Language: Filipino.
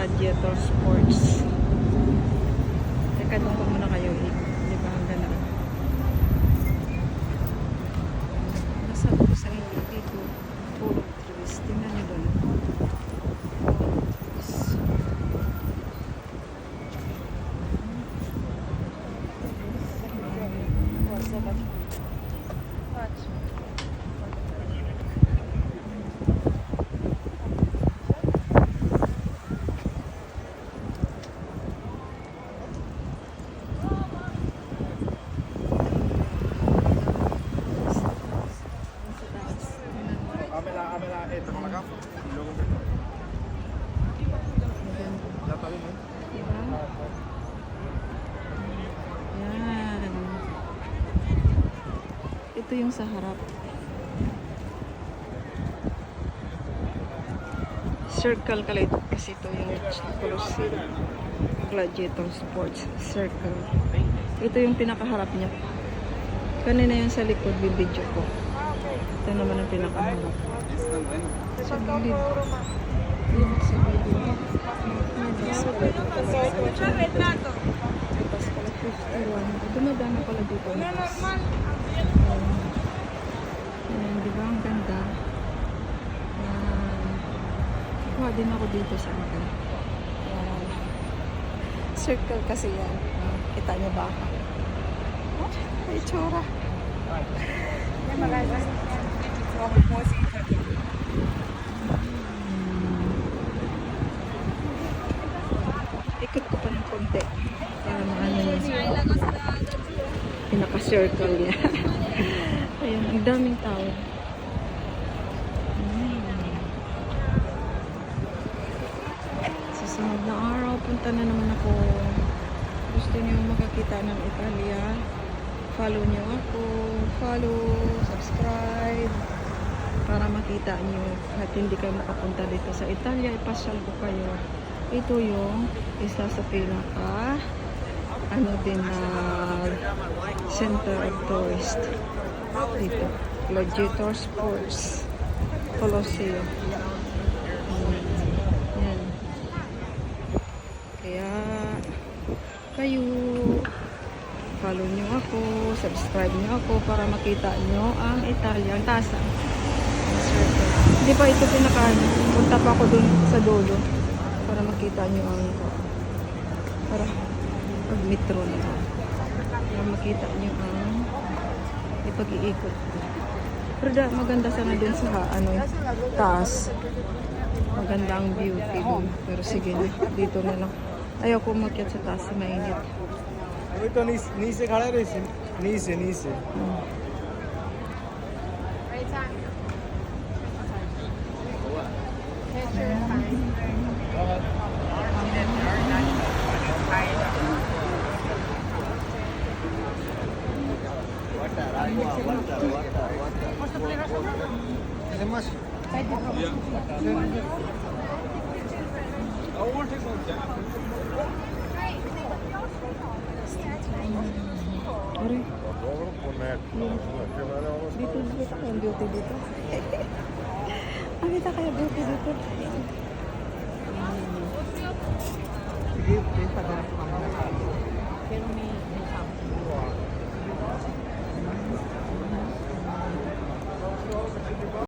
Gladiator Sports. Teka, doon ko muna kayo. Di ba? Ang ganda. Nasabi ko sa inyo dito. Puro trees. Tingnan nyo doon. Yan. Ito yung sa harap. Circle kalay kasi ito yung Colosseum Gladiator Sports Circle. Ito yung pinakaharap niya. Kanina yung sa likod bibidyo ko. Ito naman ang pinakaharap. Sa gilid. Sa gilid. Tapos pala 51. Dumadaan na pala dito. Ayan, di ba ang ganda? Kuha din ako dito sa akin. Circle kasi yan. Kita niyo ba? Ay, tsura. Ikot ko pa ng konti para maano yun. Pinaka-circle niya. Ayun, ang daming tao. Susunod na araw, punta na naman ako. Gusto niyo makakita ng Italia? Follow niyo ako. Follow, subscribe. Para makita niyo. At hindi kayo makapunta dito sa Italia, ipasyal ko kayo. Ito yung isa sa pinaka din na center of tourist dito. Gladiator Sports Colosseum. Yan. Kaya kayo follow nyo ako, subscribe nyo ako para makita nyo ang Italian tasa. Hindi pa ito pinakaano. Punta pa ako dun sa dulo para makita nyo ang para pag metro na ito. Para makita nyo ang ipag-iikot. Pero maganda sana dun sa taas. Maganda ang beauty dun. Pero sige na, dito na lang. Ayaw ko umakyat sa taas, mainit. तो नीचे खड़ा रहे नीचे Dito nakita ko yung beauty dito. Nakita kayo beauty dito. Sige, padarap ko kami. Pero may